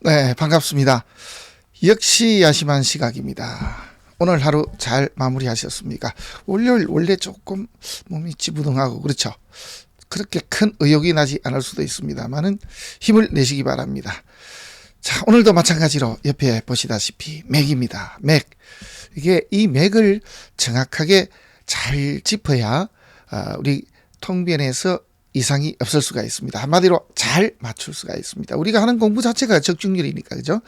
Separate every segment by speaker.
Speaker 1: 네, 반갑습니다. 역시 야심한 시각입니다. 오늘 하루 잘 마무리하셨습니까? 월요일 원래 조금 몸이 찌부둥하고 그렇죠. 그렇게 큰 의욕이 나지 않을 수도 있습니다만은 힘을 내시기 바랍니다. 자, 오늘도 마찬가지로 옆에 보시다시피 맥입니다. 맥. 이게 이 맥을 정확하게 잘 짚어야 우리 통변에서 이상이 없을 수가 있습니다. 한마디로 잘 맞출 수가 있습니다. 우리가 하는 공부 자체가 적중률이니까, 그죠?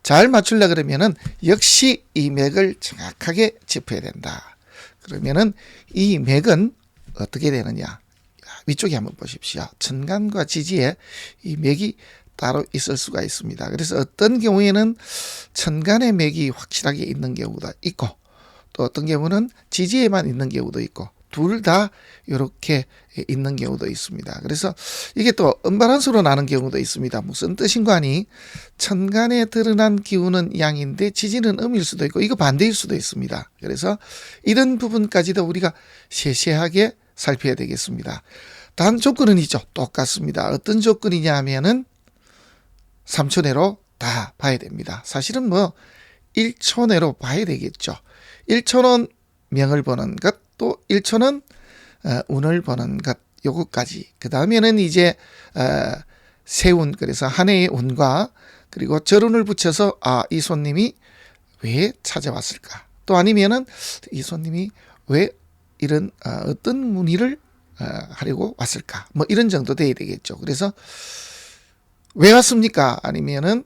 Speaker 1: 잘 맞추려 그러면은 역시 이 맥을 정확하게 짚어야 된다. 그러면은 이 맥은 어떻게 되느냐? 위쪽에 한번 보십시오. 천간과 지지에 이 맥이 따로 있을 수가 있습니다. 그래서 어떤 경우에는 천간의 맥이 확실하게 있는 경우도 있고, 또 어떤 경우는 지지에만 있는 경우도 있고, 둘 다 이렇게 있는 경우도 있습니다. 그래서 이게 또 음바란스로 나는 경우도 있습니다. 무슨 뜻인가니 천간에 드러난 기운은 양인데 지지는 음일 수도 있고 이거 반대일 수도 있습니다. 그래서 이런 부분까지도 우리가 세세하게 살펴야 되겠습니다. 단 조건은 있죠. 똑같습니다. 어떤 조건이냐 하면은 3초 내로 다 봐야 됩니다. 사실은 뭐 1초 내로 봐야 되겠죠. 1초는 명을 보는 것, 또 1초는 운을 보는 것, 요것까지. 그 다음에는 이제 세운, 그래서 한 해의 운과 그리고 절운을 붙여서 이 손님이 왜 찾아왔을까? 또 아니면은 이 손님이 왜 이런 어떤 문의를 하려고 왔을까? 뭐 이런 정도 돼야 되겠죠. 그래서 왜 왔습니까? 아니면은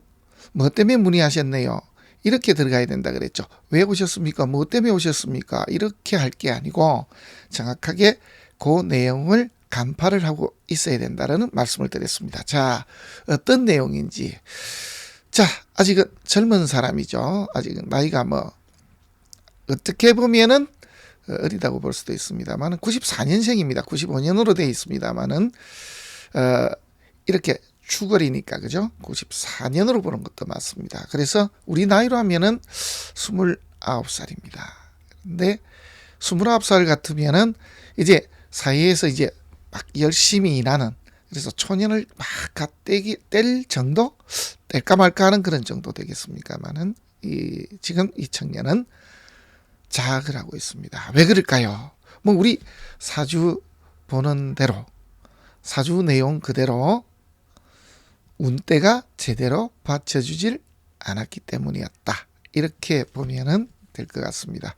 Speaker 1: 뭐 때문에 문의하셨네요. 이렇게 들어가야 된다 그랬죠. 왜 오셨습니까? 뭐 때문에 오셨습니까? 이렇게 할 게 아니고 정확하게 그 내용을 간파를 하고 있어야 된다는 말씀을 드렸습니다. 자, 어떤 내용인지. 자, 아직은 젊은 사람이죠. 아직은 나이가 뭐 어떻게 보면은 어리다고 볼 수도 있습니다만은 94년생입니다. 95년으로 되어 있습니다만은 이렇게 추걸이니까, 그죠? 94년으로 보는 것도 맞습니다. 그래서 우리 나이로 하면은 29살입니다. 근데 29살 같으면은 이제 사회에서 이제 막 열심히 일하는, 그래서 초년을 막 뗄 정도? 뗄까 말까 하는 그런 정도 되겠습니까만은 지금 이 청년은 자학을 하고 있습니다. 왜 그럴까요? 뭐 우리 사주 보는 대로, 사주 내용 그대로 운때가 제대로 받쳐주질 않았기 때문이었다. 이렇게 보면은 될 것 같습니다.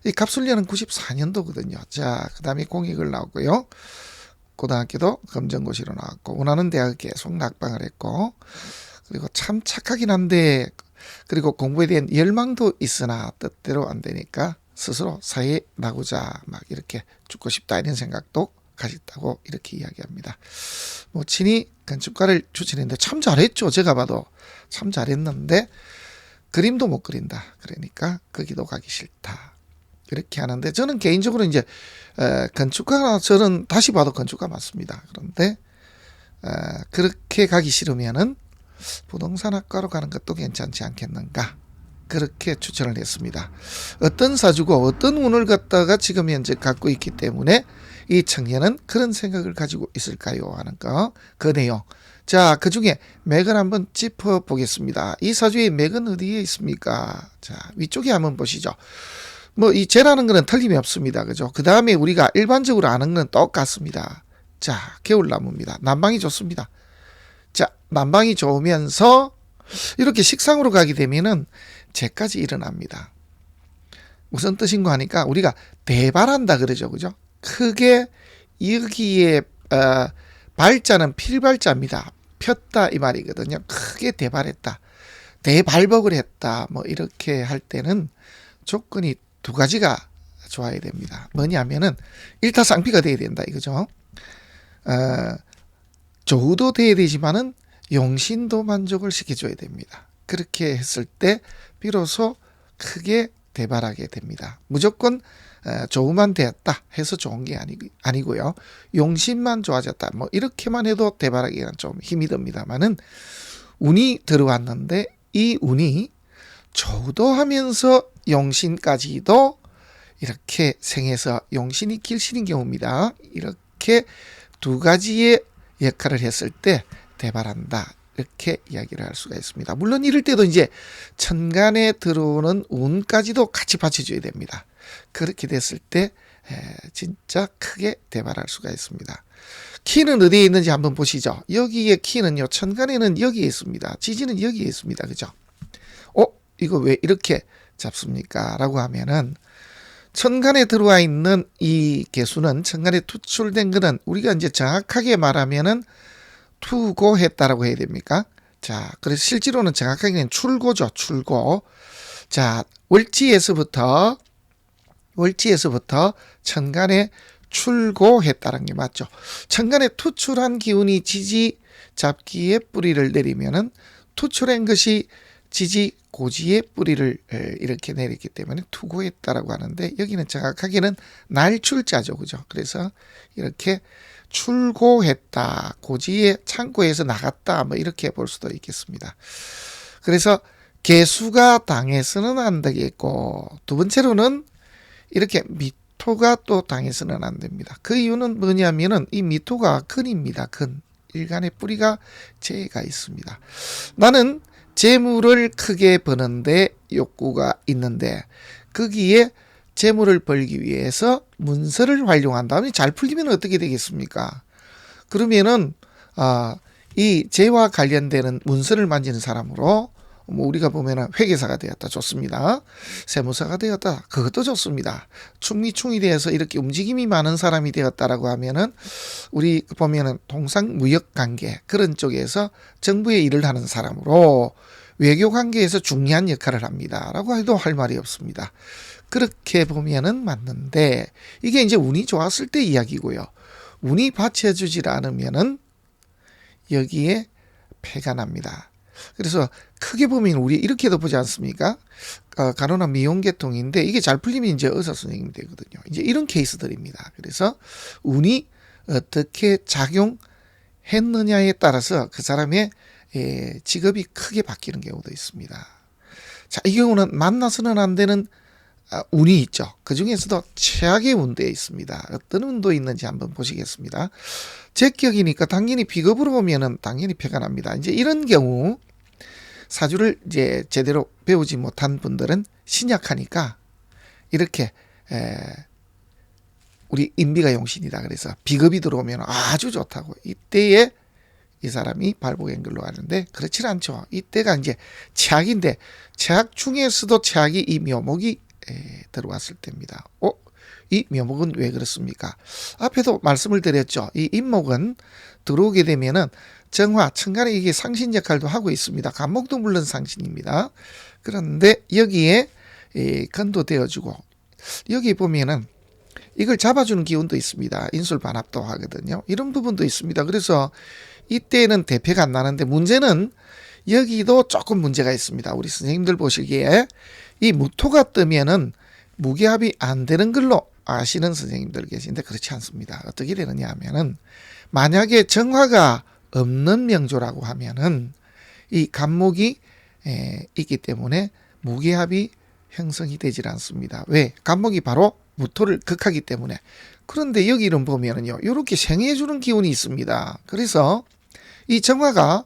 Speaker 1: 이 갑술년은 94년도거든요. 자, 그 다음에 공익을 나왔고요. 고등학교도 검정고시로 나왔고, 원하는 대학 계속 낙방을 했고, 그리고 참 착하긴 한데, 그리고 공부에 대한 열망도 있으나 뜻대로 안 되니까 스스로 사회에 나고자 막 이렇게 죽고 싶다 이런 생각도 가졌다고 이렇게 이야기합니다. 뭐 친히 건축가를 추천했는데 참 잘했죠. 제가 봐도 참 잘했는데 그림도 못 그린다. 그러니까 거기도 가기 싫다. 이렇게 하는데 저는 개인적으로 이제 건축가, 저는 다시 봐도 건축가 맞습니다. 그런데 그렇게 가기 싫으면은 부동산학과로 가는 것도 괜찮지 않겠는가, 그렇게 추천을 했습니다. 어떤 사주고 어떤 운을 갖다가 지금 현재 갖고 있기 때문에 이 청년은 그런 생각을 가지고 있을까요 하는 거, 그 내용. 자, 그 중에 맥을 한번 짚어보겠습니다. 이 사주의 맥은 어디에 있습니까? 자, 위쪽에 한번 보시죠. 뭐 이 재라는 거는 틀림이 없습니다. 그죠? 그 다음에 우리가 일반적으로 아는 건 똑같습니다. 자, 겨울나무입니다. 난방이 좋습니다. 자, 난방이 좋으면서 이렇게 식상으로 가게 되면은 재까지 일어납니다. 무슨 뜻인가 하니까 우리가 대발한다 그러죠. 그죠? 크게 여기에 발자는 필발자입니다. 폈다 이 말이거든요. 크게 대발했다, 대발복을 했다, 뭐 이렇게 할 때는 조건이 두 가지가 좋아야 됩니다. 뭐냐면은 일타쌍피가 돼야 된다 이거죠. 조우도 돼야 되지만은 용신도 만족을 시켜줘야 됩니다. 그렇게 했을 때 비로소 크게 대발하게 됩니다. 무조건 조우만 되었다 해서 좋은 게 아니고요. 용신만 좋아졌다, 뭐 이렇게만 해도 대발하기는 좀 힘이 듭니다만은 운이 들어왔는데 이 운이 조우도 하면서 용신까지도 이렇게 생해서 용신이 길신인 경우입니다. 이렇게 두 가지의 역할을 했을 때 대발한다, 이렇게 이야기를 할 수가 있습니다. 물론 이럴 때도 이제 천간에 들어오는 운까지도 같이 받쳐줘야 됩니다. 그렇게 됐을 때 진짜 크게 대발할 수가 있습니다. 키는 어디에 있는지 한번 보시죠. 여기에 키는요, 천간에는 여기에 있습니다. 지지는 여기에 있습니다. 그죠? 이거 왜 이렇게 잡습니까? 라고 하면은 천간에 들어와 있는 이 개수는, 천간에 투출된 거는 우리가 이제 정확하게 말하면은 투고했다라고 해야 됩니까? 자, 그래서 실제로는 정확하게는 출고죠. 출고. 자, 월지에서부터 천간에 출고했다는 게 맞죠. 천간에 투출한 기운이 지지 잡기에 뿌리를 내리면은 투출한 것이 지지 고지에 뿌리를 이렇게 내렸기 때문에 투고했다라고 하는데, 여기는 정확하게는 날출자죠. 그죠? 그래서 이렇게 출고했다, 고지에 창고에서 나갔다, 뭐 이렇게 볼 수도 있겠습니다. 그래서 개수가 당해서는 안 되겠고, 두 번째로는 이렇게 미토가 또 당해서는 안 됩니다. 그 이유는 뭐냐면은 이 미토가 근입니다. 근. 일간의 뿌리가 재가 있습니다. 나는 재물을 크게 버는데 욕구가 있는데, 거기에 재물을 벌기 위해서 문서를 활용한 다음에 잘 풀리면 어떻게 되겠습니까? 그러면은 이 재와 관련되는 문서를 만지는 사람으로 뭐 우리가 보면은 회계사가 되었다, 좋습니다. 세무사가 되었다, 그것도 좋습니다. 충리충이 되어서 이렇게 움직임이 많은 사람이 되었다라고 하면은 우리 보면은 통상무역관계 그런 쪽에서 정부의 일을 하는 사람으로 외교관계에서 중요한 역할을 합니다라고 해도 할 말이 없습니다. 그렇게 보면은 맞는데, 이게 이제 운이 좋았을 때 이야기고요. 운이 받쳐주질 않으면은 여기에 폐가 납니다. 그래서 크게 보면 우리 이렇게도 보지 않습니까? 간호나 미용계통인데 이게 잘 풀리면 이제 의사 선생님이 되거든요. 이제 이런 케이스들입니다. 그래서 운이 어떻게 작용했느냐에 따라서 그 사람의 직업이 크게 바뀌는 경우도 있습니다. 자, 이 경우는 만나서는 안 되는 운이 있죠. 그 중에서도 최악의 운도 있습니다. 어떤 운도 있는지 한번 보시겠습니다. 제격이니까 당연히 비겁으로 오면은 당연히 폐가 납니다. 이제 이런 경우 사주를 이제 제대로 배우지 못한 분들은 신약하니까 이렇게 우리 인비가 용신이다 그래서 비겁이 들어오면 아주 좋다고, 이때에 이 사람이 발복행글로 하는데 그렇지 않죠. 이때가 이제 최악인데, 최악 중에서도 최악이 이 묘목이 들어왔을 때입니다. 이 묘목은 왜 그렇습니까? 앞에도 말씀을 드렸죠. 이 임목은 들어오게 되면은 정화, 천간에 이게 상신 역할도 하고 있습니다. 간목도 물론 상신입니다. 그런데 여기에 건도 되어주고, 여기 보면은 이걸 잡아주는 기운도 있습니다. 인술 반합도 하거든요. 이런 부분도 있습니다. 그래서 이때는 대패가 안 나는데, 문제는 여기도 조금 문제가 있습니다. 우리 선생님들 보시기에 이 무토가 뜨면은 무게합이 안 되는 걸로 아시는 선생님들 계신데 그렇지 않습니다. 어떻게 되느냐 하면은, 만약에 정화가 없는 명조라고 하면은 이 간목이 있기 때문에 무게합이 형성이 되질 않습니다. 왜? 간목이 바로 무토를 극하기 때문에. 그런데 여기는 보면은요, 이렇게 생해주는 기운이 있습니다. 그래서 이 정화가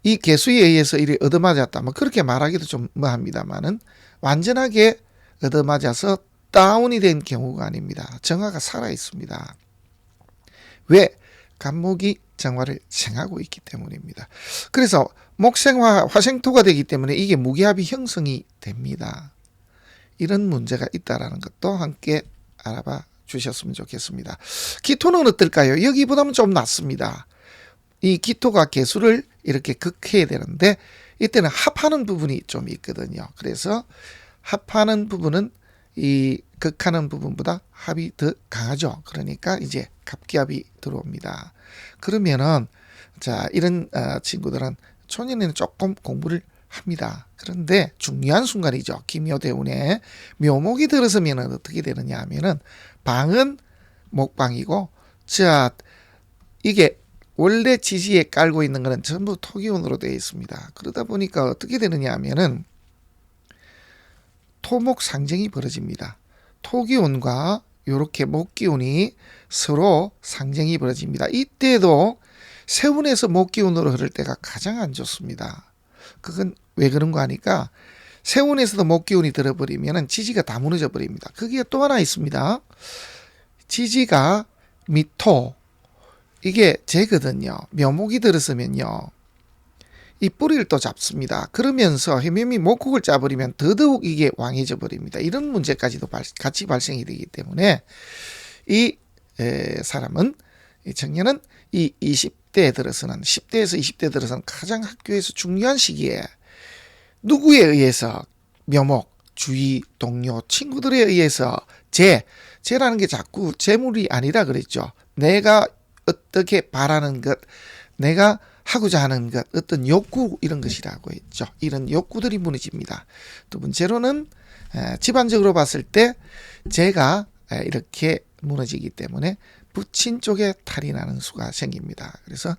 Speaker 1: 이 개수에 의해서 이리 얻어맞았다, 뭐 그렇게 말하기도 좀 뭐합니다만은 완전하게 얻어맞아서 다운이 된 경우가 아닙니다. 정화가 살아 있습니다. 왜? 간목이 정화를 생하고 있기 때문입니다. 그래서 목생화, 화생토가 되기 때문에 이게 무게합이 형성이 됩니다. 이런 문제가 있다라는 것도 함께 알아봐 주셨으면 좋겠습니다. 기토는 어떨까요? 여기보다는 좀 낫습니다. 이 기토가 개수를 이렇게 극해야 되는데 이때는 합하는 부분이 좀 있거든요. 그래서 합하는 부분은 이 극하는 부분보다 합이 더 강하죠. 그러니까 이제 갑기합이 들어옵니다. 그러면은 자, 이런 친구들은 초년에는 조금 공부를 합니다. 그런데 중요한 순간이죠. 기묘대운에 묘목이 들어서면 어떻게 되느냐 하면은, 방은 목방이고, 자, 이게 원래 지지에 깔고 있는 거는 전부 토기운으로 되어 있습니다. 그러다 보니까 어떻게 되느냐 하면은 토목 상쟁이 벌어집니다. 토기운과 이렇게 목기운이 서로 상쟁이 벌어집니다. 이때도 세운에서 목기운으로 흐를 때가 가장 안 좋습니다. 그건 왜 그런 거 하니까 세운에서도 목기운이 들어버리면 지지가 다 무너져 버립니다. 거기에 또 하나 있습니다. 지지가 미토, 이게 재거든요. 묘목이 들었으면요, 이 뿌리를 또 잡습니다. 그러면서 해묘미 목국을 짜버리면 더더욱 이게 왕해져 버립니다. 이런 문제까지도 같이 발생이 되기 때문에 이 사람은, 이 청년은 이 20대에 들어서는, 10대에서 20대 들어서는 가장 학교에서 중요한 시기에 누구에 의해서, 묘목, 주위, 동료, 친구들에 의해서 재라는 게 자꾸 재물이 아니라 그랬죠. 내가 어떻게 바라는 것, 내가 하고자 하는 것, 어떤 욕구, 이런 것이라고 했죠. 이런 욕구들이 무너집니다. 두 번째로는 집안적으로 봤을 때 재가 이렇게 무너지기 때문에 부친 쪽에 탈이 나는 수가 생깁니다. 그래서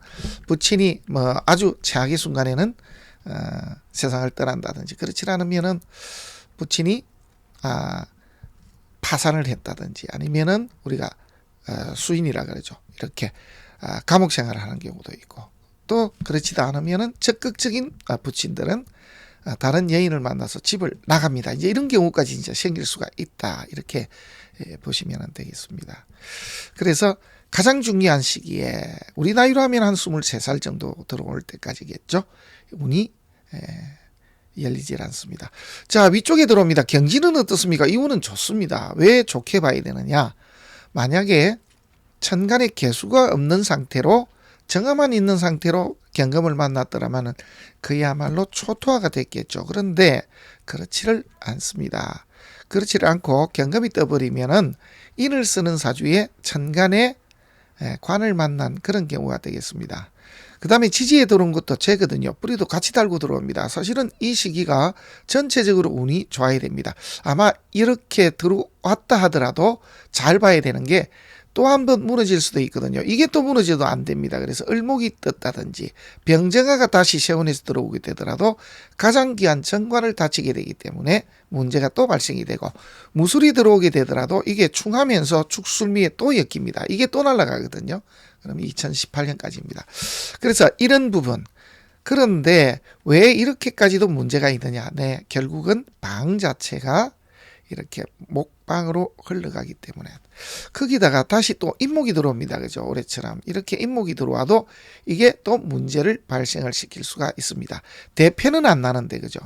Speaker 1: 부친이 뭐 아주 최악의 순간에는 세상을 떠난다든지, 그렇지 않으면은 부친이 파산을 했다든지, 아니면은 우리가 수인이라 그러죠. 이렇게 감옥 생활을 하는 경우도 있고, 또 그렇지도 않으면은 적극적인 부친들은 다른 여인을 만나서 집을 나갑니다. 이제 이런 경우까지 이제 생길 수가 있다. 이렇게 보시면 되겠습니다. 그래서 가장 중요한 시기에, 우리 나이로 하면 한 23살 정도 들어올 때까지겠죠. 운이 열리질 않습니다. 자, 위쪽에 들어옵니다. 경지는 어떻습니까? 이 운은 좋습니다. 왜 좋게 봐야 되느냐? 만약에 천간에 개수가 없는 상태로, 정화만 있는 상태로 경금을 만났더라면 그야말로 초토화가 됐겠죠. 그런데 그렇지를 않습니다. 그렇지를 않고 경금이 떠버리면은 인을 쓰는 사주에 천간에 관을 만난 그런 경우가 되겠습니다. 그 다음에 지지에 들어온 것도 재거든요. 뿌리도 같이 달고 들어옵니다. 사실은 이 시기가 전체적으로 운이 좋아야 됩니다. 아마 이렇게 들어왔다 하더라도 잘 봐야 되는 게, 또 한 번 무너질 수도 있거든요. 이게 또 무너져도 안 됩니다. 그래서 을목이 떴다든지 병정화가 다시 세운에서 들어오게 되더라도 가장 귀한 정관을 다치게 되기 때문에 문제가 또 발생이 되고, 무술이 들어오게 되더라도 이게 충하면서 축술미에 또 엮입니다. 이게 또 날아가거든요. 그럼 2018년까지입니다. 그래서 이런 부분, 그런데 왜 이렇게까지도 문제가 있느냐? 네, 결국은 방 자체가 이렇게 목방으로 흘러가기 때문에, 거기다가 다시 또 인목이 들어옵니다. 그죠? 올해처럼 이렇게 인목이 들어와도 이게 또 문제를 발생을 시킬 수가 있습니다. 대패는 안 나는데, 그죠?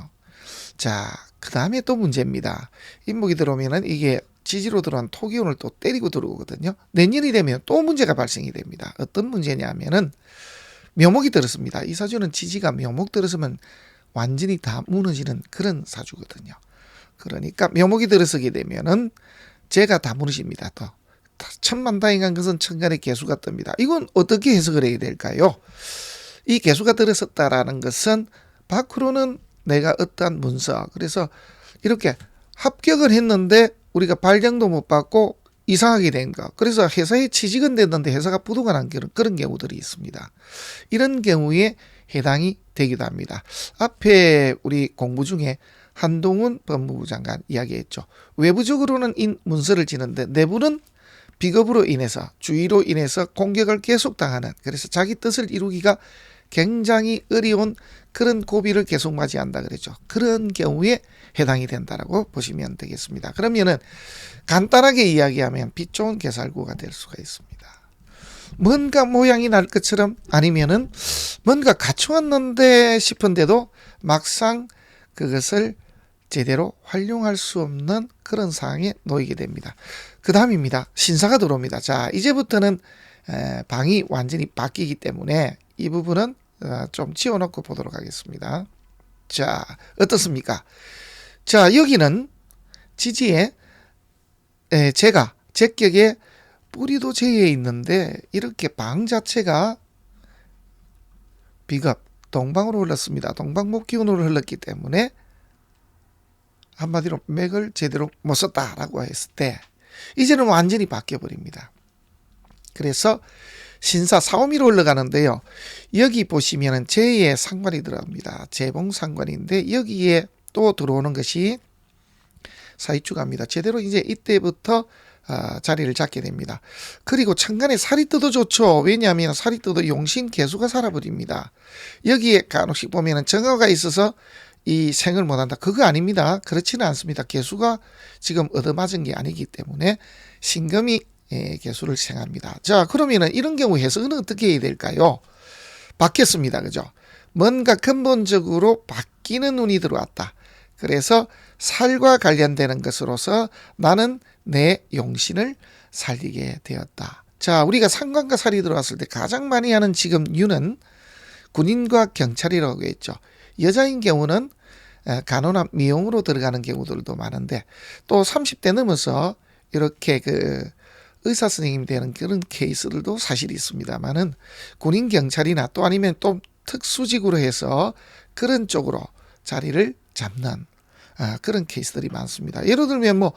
Speaker 1: 자, 그 다음에 또 문제입니다. 인목이 들어오면은 이게 지지로 들어간 토기운을 또 때리고 들어오거든요. 내년이 되면 또 문제가 발생이 됩니다. 어떤 문제냐면은 묘목이 들었습니다. 이 사주는 지지가 묘목 들었으면 완전히 다 무너지는 그런 사주거든요. 그러니까 묘목이 들어서게 되면은 재가 다 무너집니다. 또 천만다행한 것은 천간에 개수가 뜹니다. 이건 어떻게 해석을 해야 될까요? 이 개수가 들어섰다라는 것은 밖으로는 내가 어떠한 문서, 그래서 이렇게 합격을 했는데 우리가 발령도 못 받고 이상하게 된 거, 그래서 회사에 취직은 됐는데 회사가 부도가 난 그런 경우들이 있습니다. 이런 경우에 해당이 되기도 합니다. 앞에 우리 공부 중에 한동훈 법무부 장관 이야기했죠. 외부적으로는 문서를 지는데 내부는 비겁으로 인해서, 주의로 인해서 공격을 계속 당하는, 그래서 자기 뜻을 이루기가 굉장히 어려운 그런 고비를 계속 맞이한다 그랬죠. 그런 경우에 해당이 된다라고 보시면 되겠습니다. 그러면은 간단하게 이야기하면 빛 좋은 개살구가 될 수가 있습니다. 뭔가 모양이 날 것처럼, 아니면은 뭔가 갖추었는데 싶은데도 막상 그것을 제대로 활용할 수 없는 그런 상황에 놓이게 됩니다. 그 다음입니다. 신사가 들어옵니다. 자, 이제부터는 방이 완전히 바뀌기 때문에 이 부분은 좀 지워놓고 보도록 하겠습니다. 자, 어떻습니까? 자, 여기는 지지에 재가, 제격에 뿌리도 재에 있는데 이렇게 방 자체가 비겁, 동방으로 흘렀습니다. 동방목기운으로 흘렀기 때문에 한마디로 맥을 제대로 못 썼다라고 했을 때 이제는 완전히 바뀌어버립니다. 그래서 신사 사오미로 흘러가는데요. 여기 보시면은 재의 상관이 들어갑니다. 재봉 상관인데 여기에 또 들어오는 것이 사이축합니다. 제대로 이제 이때부터 자리를 잡게 됩니다. 그리고 천간에 살이 떠도 좋죠. 왜냐하면 살이 떠도 용신 개수가 살아버립니다. 여기에 간혹씩 보면은 정화가 있어서 이 생을 못한다. 그거 아닙니다. 그렇지는 않습니다. 개수가 지금 얻어맞은 게 아니기 때문에 신금이 개수를 생합니다. 자, 그러면은 이런 경우 해석은 어떻게 해야 될까요? 바뀌었습니다. 그죠? 뭔가 근본적으로 바뀌는 운이 들어왔다. 그래서 살과 관련되는 것으로서 나는 내 용신을 살리게 되었다. 자, 우리가 상관과 살이 들어왔을 때 가장 많이 하는 지금 유는 군인과 경찰이라고 했죠. 여자인 경우는 간호나 미용으로 들어가는 경우들도 많은데 또 30대 넘어서 이렇게 의사 선생님이 되는 그런 케이스들도 사실 있습니다만은 군인 경찰이나 또 아니면 또 특수직으로 해서 그런 쪽으로 자리를 잡는 그런 케이스들이 많습니다. 예를 들면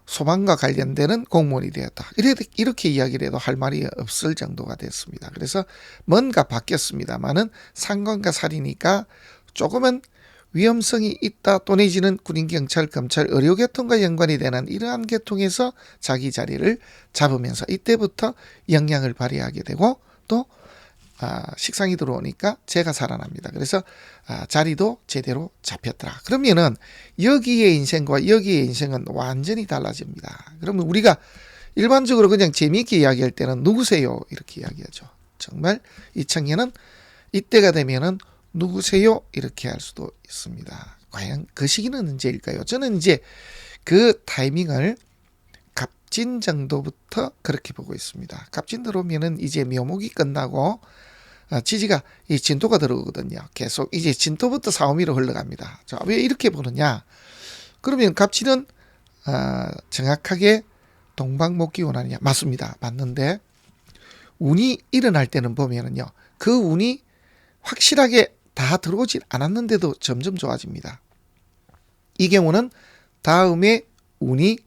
Speaker 1: 소방과 관련되는 공무원이 되었다. 이렇게 이야기를 해도 할 말이 없을 정도가 됐습니다. 그래서 뭔가 바뀌었습니다만은 상관과 살이니까 조금은 위험성이 있다 또 내지는 군인, 경찰, 검찰, 의료계통과 연관이 되는 이러한 계통에서 자기 자리를 잡으면서 이때부터 영향을 발휘하게 되고 또 식상이 들어오니까 재가 살아납니다. 그래서 자리도 제대로 잡혔더라. 그러면은 여기의 인생과 여기의 인생은 완전히 달라집니다. 그러면 우리가 일반적으로 그냥 재미있게 이야기할 때는 누구세요? 이렇게 이야기하죠. 정말 이 청년은 이때가 되면은 누구세요? 이렇게 할 수도 있습니다. 과연 그 시기는 언제일까요? 저는 이제 그 타이밍을 갑진 정도부터 그렇게 보고 있습니다. 갑진 들어오면은 이제 묘목이 끝나고 지지가 이 진토가 들어오거든요. 계속 이제 진토부터 사오미로 흘러갑니다. 자, 왜 이렇게 보느냐? 그러면 갑진은 정확하게 동방목기운 아니냐? 맞습니다. 맞는데 운이 일어날 때는 보면은요. 그 운이 확실하게 다 들어오질 않았는데도 점점 좋아집니다. 이 경우는 다음에 운이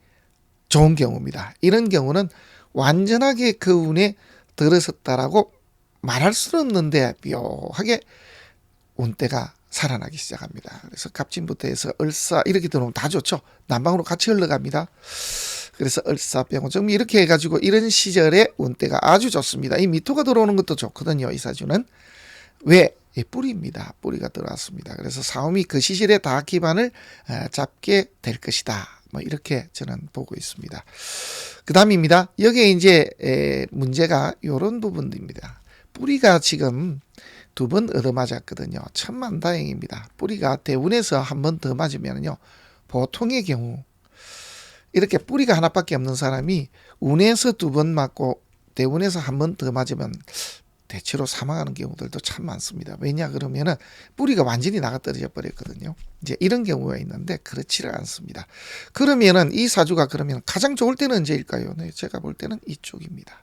Speaker 1: 좋은 경우입니다. 이런 경우는 완전하게 그 운에 들어섰다라고 말할 수는 없는데 묘하게 운대가 살아나기 시작합니다. 그래서 갑진부터 해서 을사 이렇게 들어오면 다 좋죠. 남방으로 같이 흘러갑니다. 그래서 을사병호정 이렇게 해가지고 이런 시절에 운대가 아주 좋습니다. 이 미토가 들어오는 것도 좋거든요. 이 사주는. 왜? 뿌리입니다. 뿌리가 들어왔습니다. 그래서 사움이 그 시절에 다 기반을 잡게 될 것이다. 이렇게 저는 보고 있습니다. 그 다음입니다. 여기에 이제 문제가 이런 부분입니다. 뿌리가 지금 2번 얻어맞았거든요. 천만다행입니다. 뿌리가 대운에서 한 번 더 맞으면요. 보통의 경우 이렇게 뿌리가 하나밖에 없는 사람이 운에서 2번 맞고 대운에서 한 번 더 맞으면 대체로 사망하는 경우들도 참 많습니다. 왜냐 그러면은 뿌리가 완전히 나가떨어져 버렸거든요. 이제 이런 경우가 있는데 그렇지를 않습니다. 그러면은 이 사주가 그러면 가장 좋을 때는 언제일까요? 네, 제가 볼 때는 이쪽입니다.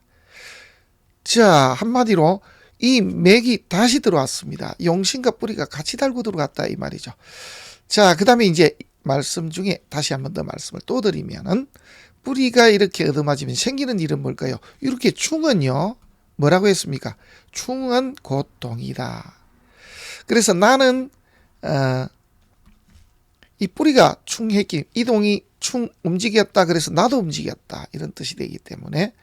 Speaker 1: 자, 한마디로 이 맥이 다시 들어왔습니다. 용신과 뿌리가 같이 달고 들어갔다 이 말이죠. 자, 그 다음에 이제 말씀 중에 다시 한 번 더 말씀을 또 드리면은 뿌리가 이렇게 얻어맞으면 생기는 일은 뭘까요? 이렇게 충은요. 뭐라고 했습니까? 충은 고통이다. 그래서 나는 이 뿌리가 충했기 이동이 움직였다. 그래서 나도 움직였다. 이런 뜻이 되기 때문에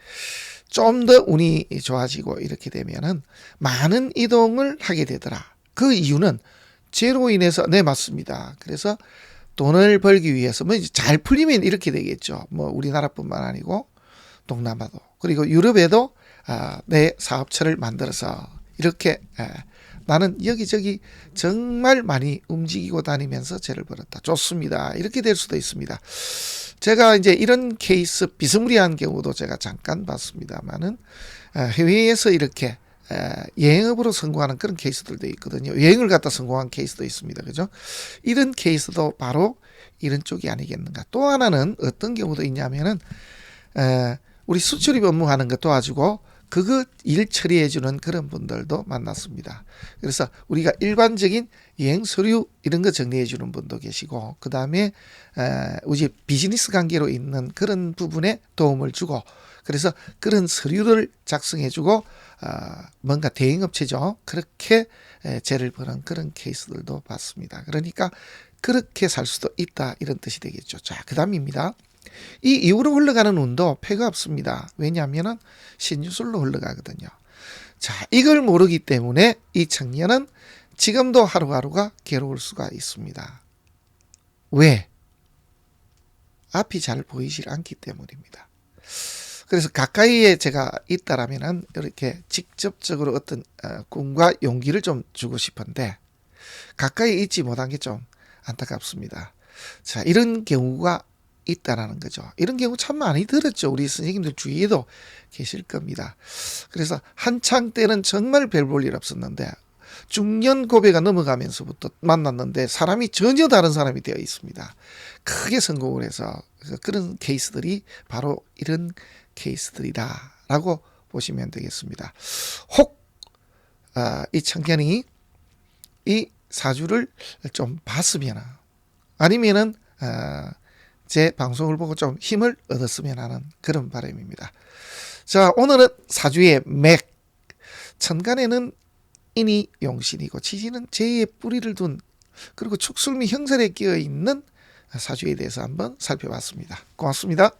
Speaker 1: 좀 더 운이 좋아지고 이렇게 되면은 많은 이동을 하게 되더라. 그 이유는 죄로 인해서 네 맞습니다. 그래서 돈을 벌기 위해서 잘 풀리면 이렇게 되겠죠. 우리나라뿐만 아니고 동남아도 그리고 유럽에도 내 사업처를 만들어서 이렇게 나는 여기저기 정말 많이 움직이고 다니면서 죄를 벌었다. 좋습니다. 이렇게 될 수도 있습니다. 제가 이제 이런 케이스 비스무리한 경우도 제가 잠깐 봤습니다만은 해외에서 이렇게 여행업으로 성공하는 그런 케이스들도 있거든요. 여행을 갖다 성공한 케이스도 있습니다. 그죠? 이런 케이스도 바로 이런 쪽이 아니겠는가. 또 하나는 어떤 경우도 있냐면은 우리 수출입 업무하는 것 도와주고 그거 일 처리해주는 그런 분들도 만났습니다. 그래서 우리가 일반적인 여행 서류 이런 거 정리해주는 분도 계시고 그 다음에 우리 비즈니스 관계로 있는 그런 부분에 도움을 주고 그래서 그런 서류를 작성해주고 뭔가 대행업체죠. 그렇게 죄를 버는 그런 케이스들도 봤습니다. 그러니까 그렇게 살 수도 있다 이런 뜻이 되겠죠. 자, 그 다음입니다. 이 이후로 흘러가는 운도 폐가 없습니다. 왜냐하면 신유술로 흘러가거든요. 자, 이걸 모르기 때문에 이 청년은 지금도 하루하루가 괴로울 수가 있습니다. 왜? 앞이 잘 보이질 않기 때문입니다. 그래서 가까이에 제가 있다라면은 이렇게 직접적으로 어떤 꿈과 용기를 좀 주고 싶은데 가까이 있지 못한 게 좀 안타깝습니다. 자, 이런 경우가 있다라는 거죠. 이런 경우 참 많이 들었죠. 우리 선생님들 주위에도 계실 겁니다. 그래서 한창 때는 정말 별 볼 일 없었는데 중년 고배가 넘어가면서부터 만났는데 사람이 전혀 다른 사람이 되어 있습니다. 크게 성공을 해서 그런 케이스들이 바로 이런 케이스들이다라고 보시면 되겠습니다. 혹 이 청년이 이 사주를 좀 봤으면 아니면은 제 방송을 보고 좀 힘을 얻었으면 하는 그런 바람입니다. 자, 오늘은 사주의 맥. 천간에는 인이 용신이고 지지는 재의 뿌리를 둔 그리고 축술미 형살에 끼어 있는 사주에 대해서 한번 살펴봤습니다. 고맙습니다.